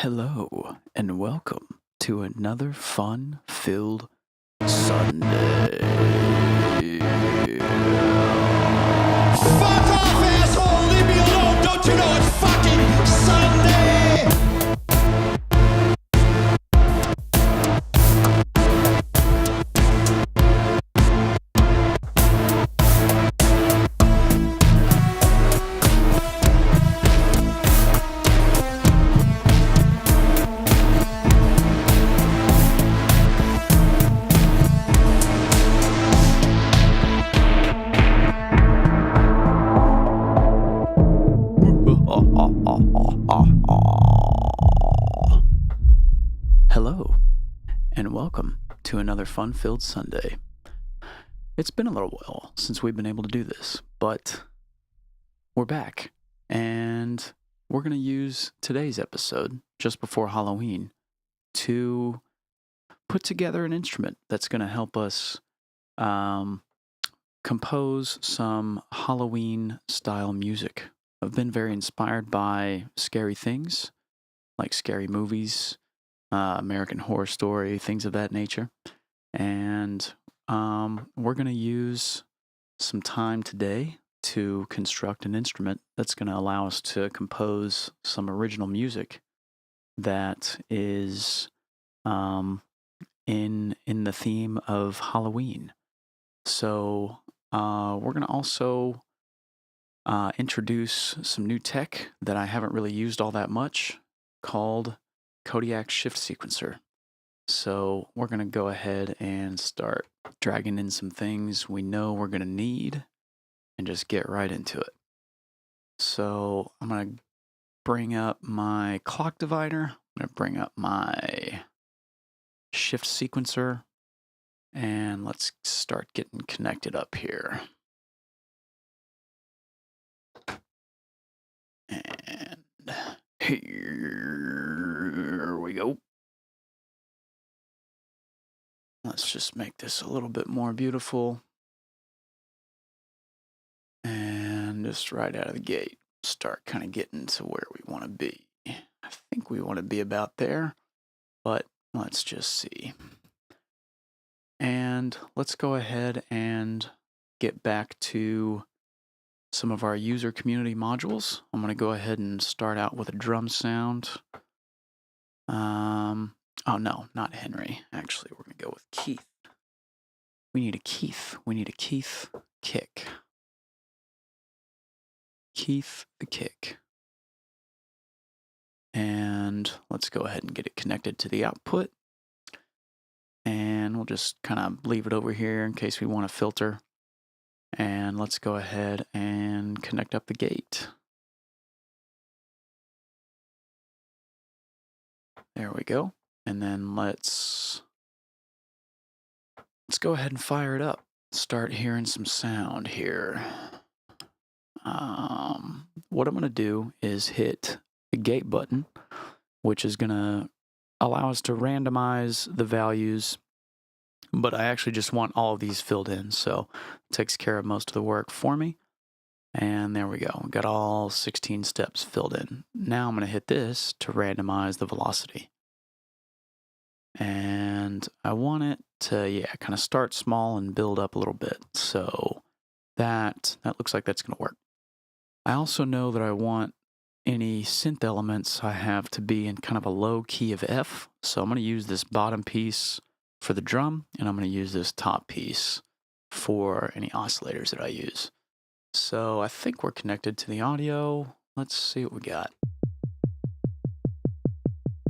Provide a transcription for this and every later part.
Hello, and welcome to another fun-filled Sunday. Fuck off, asshole! Leave me alone! Don't you know it's fucking Sunday? Hello, and welcome to another fun-filled Sunday. It's been a little while since we've been able to do this, but we're back, and we're going to use today's episode, just before Halloween, to put together an instrument that's going to help us compose some Halloween-style music. I've been very inspired by scary things, like scary movies, American Horror Story, things of that nature. And we're going to use some time today to construct an instrument that's going to allow us to compose some original music that is in the theme of Halloween. So we're going to also introduce some new tech that I haven't really used all that much called Kodiak shift sequencer. So we're going to go ahead and start dragging in some things we know we're going to need and just get right into it. So I'm going to bring up my clock divider. I'm going to bring up my shift sequencer, and let's start getting connected up here. And here we go. Let's just make this a little bit more beautiful. And just right out of the gate, start kind of getting to where we want to be. I think we want to be about there, but let's just see. And let's go ahead and get back to some of our user community modules. I'm going to go ahead and start out with a drum sound. Oh no, not Henry. Actually, we're going to go with Keith. We need a Keith. We need a Keith kick. Keith the kick. And let's go ahead and get it connected to the output. And we'll just kind of leave it over here in case we want to filter. And let's go ahead and connect up the gate. There we go. And then let's go ahead and fire it up. Start hearing some sound here. What I'm going to do is hit the gate button, which is going to allow us to randomize the values. But I actually just want all of these filled in, so it takes care of most of the work for me. And there we go. We got all 16 steps filled in. Now I'm going to hit this to randomize the velocity. And I want it to, kind of start small and build up a little bit. So that looks like that's going to work. I also know that I want any synth elements I have to be in kind of a low key of F. So I'm going to use this bottom piece for the drum, and I'm going to use this top piece for any oscillators that I use. So I think we're connected to the audio. Let's see what we got.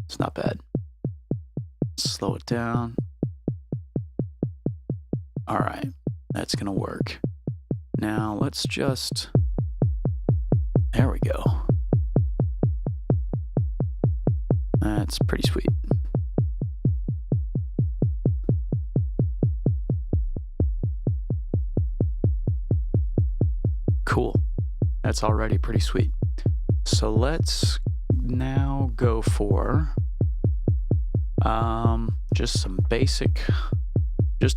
It's not bad. Slow it down. All right, that's going to work. Now let's just, there we go. That's pretty sweet. Cool. That's already pretty sweet. So let's now go for just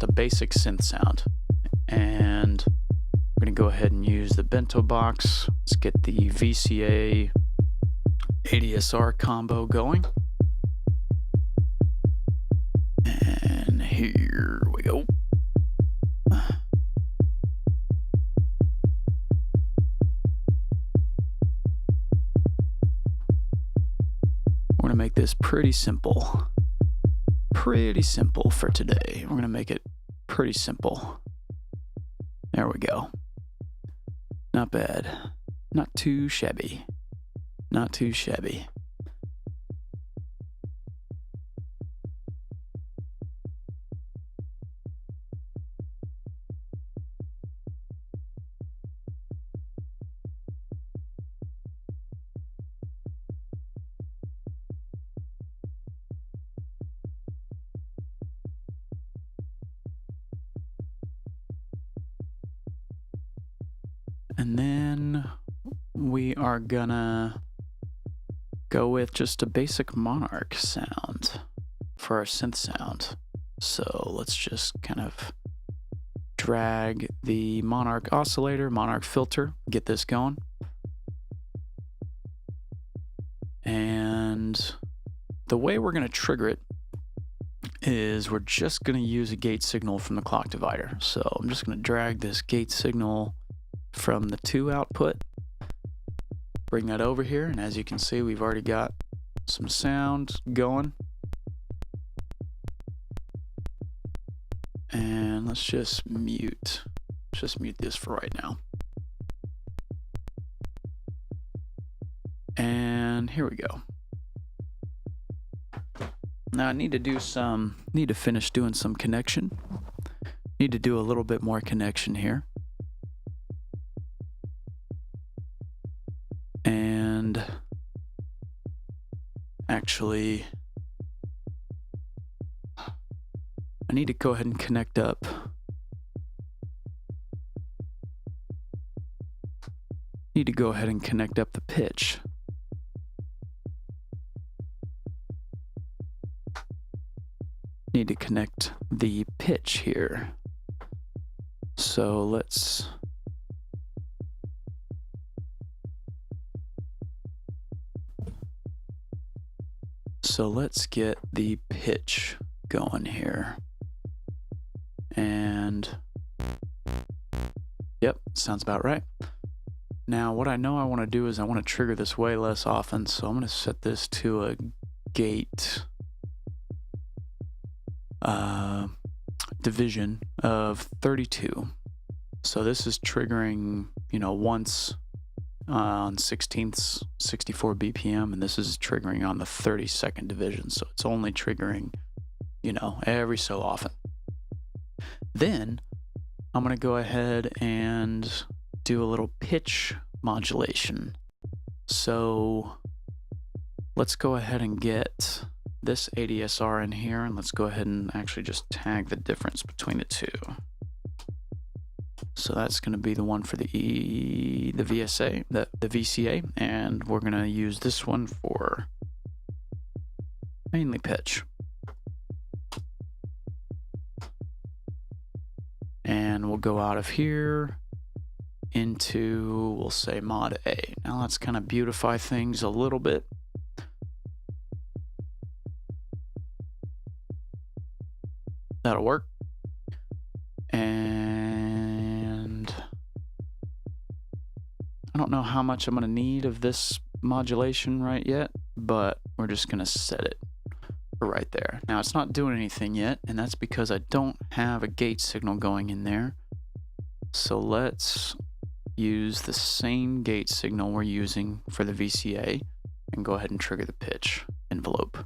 a basic synth sound. And we're going to go ahead and use the bento box. Let's get the VCA ADSR combo going. We're gonna make this pretty simple. Pretty simple for today. We're gonna make it pretty simple. There we go. Not bad. Not too shabby. Not too shabby. And then we are gonna go with just a basic monarch sound for our synth sound. So let's just kind of drag the monarch oscillator, monarch filter, get this going. And the way we're gonna trigger it is we're just gonna use a gate signal from the clock divider. So I'm just gonna drag this gate signal from the 2 output, bring that over here, and as you can see, we've already got some sound going. And let's just mute this for right now. And here we go. Now I need to finish doing some connection. Need to do a little bit more connection here. And actually, I need to go ahead and connect up. Need to go ahead and connect up the pitch. Need to connect the pitch here. So let's get the pitch going here. And yep, sounds about right. Now what I know I want to do is I want to trigger this way less often, so I'm going to set this to a gate division of 32. So this is triggering, once on 16ths, 64 BPM, and this is triggering on the 32nd division. So it's only triggering, every so often. Then I'm going to go ahead and do a little pitch modulation. So let's go ahead and get this ADSR in here, and let's go ahead and actually just tag the difference between the two. So that's going to be the one for the VSA, the VCA, and we're going to use this one for mainly pitch. And we'll go out of here into, we'll say mod A. Now let's kind of beautify things a little bit. That'll work. And I don't know how much I'm going to need of this modulation right yet, but we're just going to set it for right there. Now it's not doing anything yet, and that's because I don't have a gate signal going in there. So let's use the same gate signal we're using for the VCA and go ahead and trigger the pitch envelope.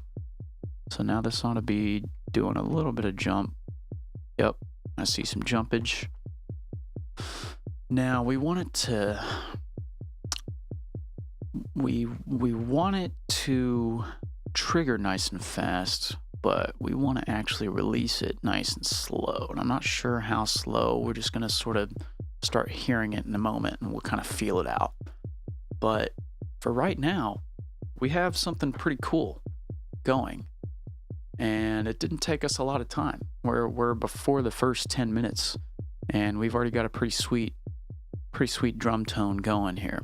So now this ought to be doing a little bit of jump. Yep, I see some jumpage. Now we want it to trigger nice and fast, but we want to actually release it nice and slow. And I'm not sure how slow. We're just going to sort of start hearing it in a moment, and we'll kind of feel it out. But for right now, we have something pretty cool going. And it didn't take us a lot of time. We're before the first 10 minutes, and we've already got a pretty sweet drum tone going here.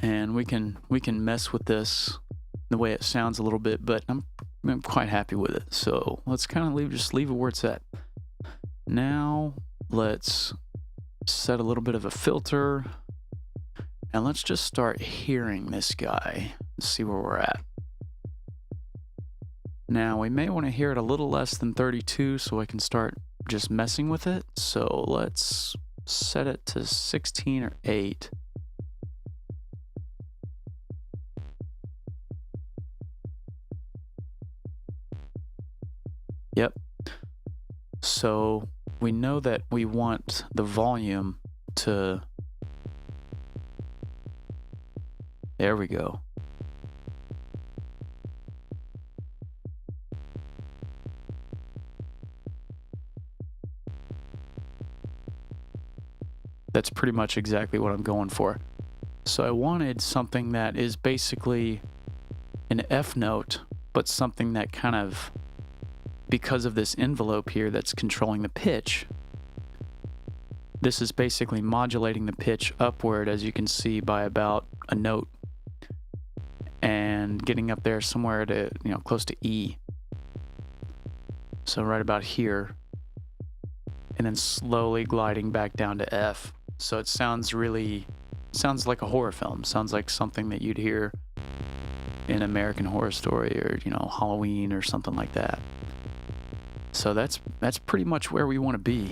And we can mess with this the way it sounds a little bit, but I'm quite happy with it. So let's kind of leave it where it's at. Now let's set a little bit of a filter. And let's just start hearing this guy and see where we're at. Now, we may want to hear it a little less than 32 so I can start just messing with it. So let's set it to 16 or 8. Yep. So we know that we want the volume to... There we go. That's pretty much exactly what I'm going for. So I wanted something that is basically an F note, but something that kind of, because of this envelope here that's controlling the pitch, this is basically modulating the pitch upward, as you can see, by about a note, and getting up there somewhere to, you know, close to E. So right about here, and then slowly gliding back down to F. So it sounds like a horror film. Sounds like something that you'd hear in American Horror Story or, you know, Halloween or something like that. So that's pretty much where we want to be.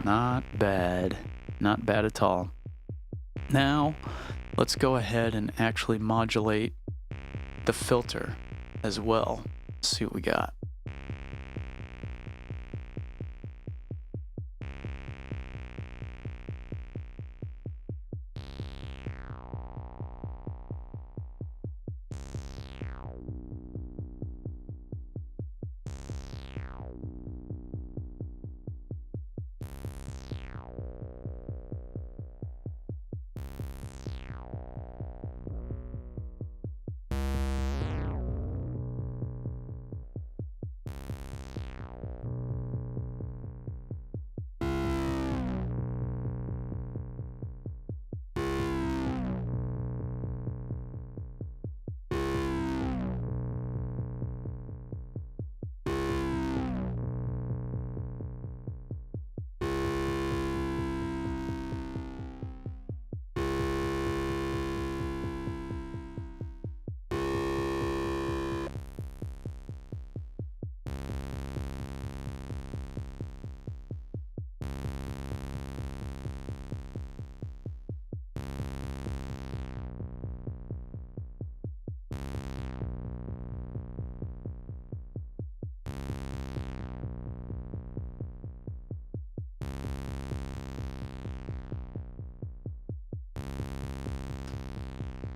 Not bad. Not bad at all. Now, let's go ahead and actually modulate the filter as well. Let's see what we got.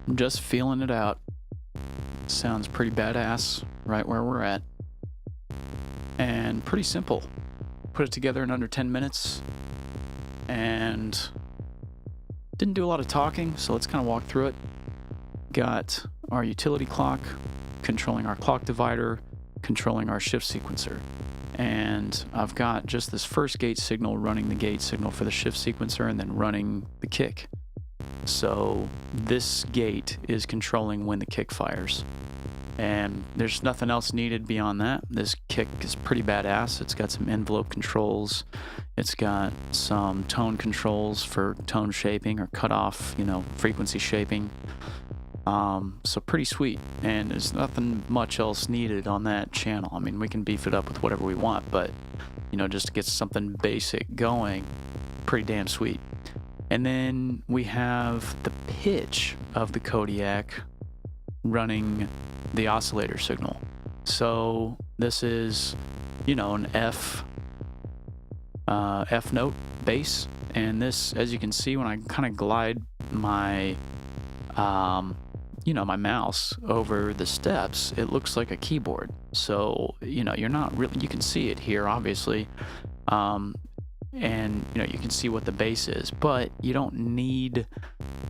I'm just feeling it out. Sounds pretty badass right where we're at. And pretty simple. Put it together in under 10 minutes. And didn't do a lot of talking, so let's kind of walk through it. Got our utility clock, controlling our clock divider, controlling our shift sequencer. And I've got just this first gate signal running the gate signal for the shift sequencer and then running the kick. So this gate is controlling when the kick fires. And there's nothing else needed beyond that. This kick is pretty badass. It's got some envelope controls. It's got some tone controls for tone shaping or cutoff, you know, frequency shaping. So pretty sweet. And there's nothing much else needed on that channel. I mean, we can beef it up with whatever we want, but, you know, just to get something basic going, pretty damn sweet. And then we have the pitch of the Kodiak running the oscillator signal. So this is, you know, an F note bass. And this, as you can see, when I kind of glide my, you know, my mouse over the steps, it looks like a keyboard. So, you know, you're not really, you can see it here, obviously. And, you know, you can see what the bass is, but you don't need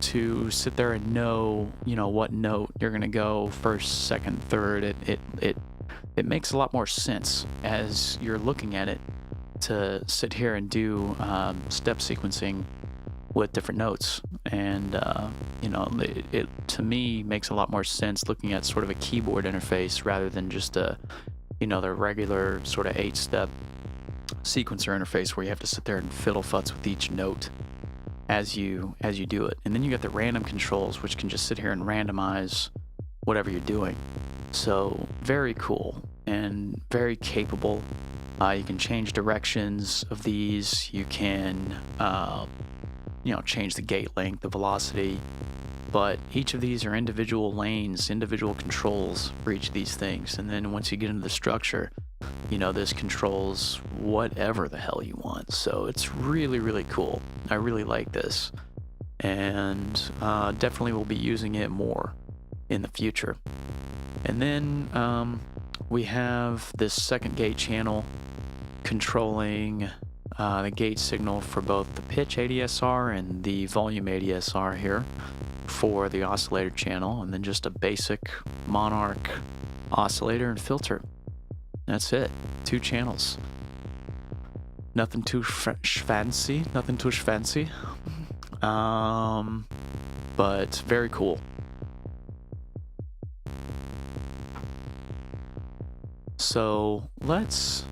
to sit there and know, you know, what note you're going to go first, second, third. It makes a lot more sense as you're looking at it to sit here and do step sequencing with different notes. And, you know, it to me makes a lot more sense looking at sort of a keyboard interface rather than just a the regular sort of 8-step sequencer interface where you have to sit there and fiddle futz with each note as you do it. And then you got the random controls, which can just sit here and randomize whatever you're doing. So very cool and very capable. You can change directions of these. You can change the gate length, the velocity, but each of these are individual lanes, individual controls for each of these things. And then once you get into the structure, this controls whatever the hell you want. So it's really, really cool. I really like this, and definitely will be using it more in the future. And then we have this second gate channel controlling the gate signal for both the pitch ADSR and the volume ADSR here for the oscillator channel, and then just a basic Monarch oscillator and filter. That's it. 2 channels. Nothing too fancy. But very cool. So let's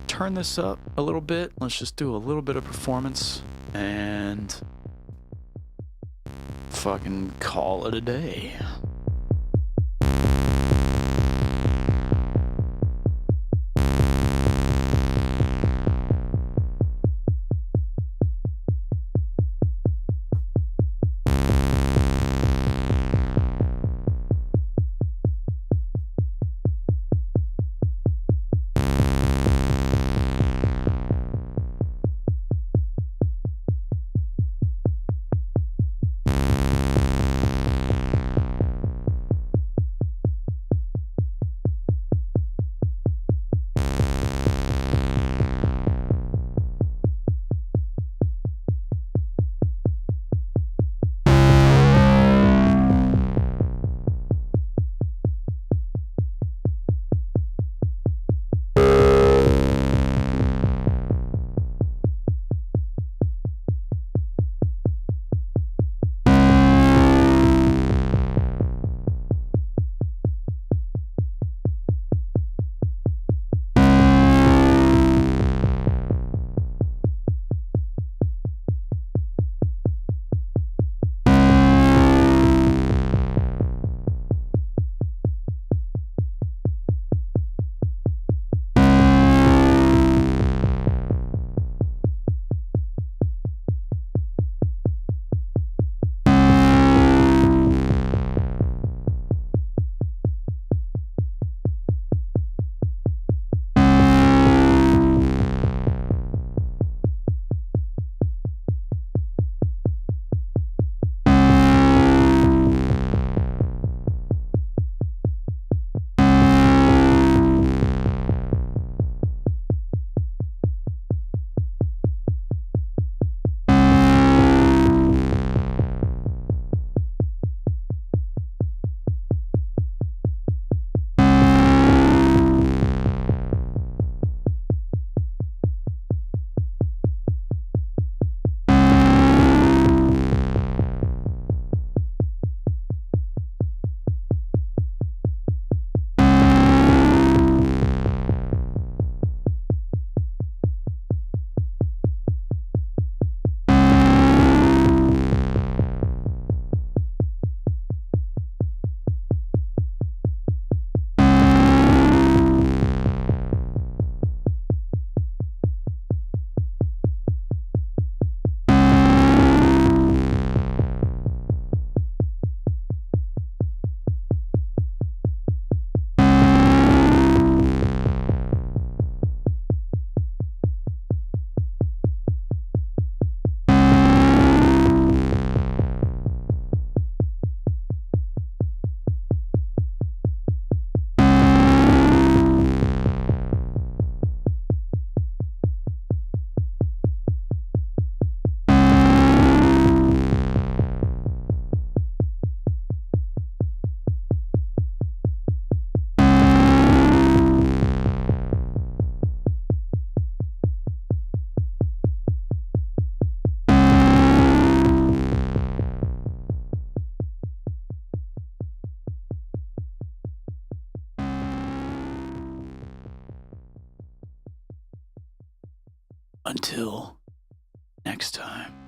turn this up a little bit. Let's just do a little bit of performance and fucking call it a day. Until next time.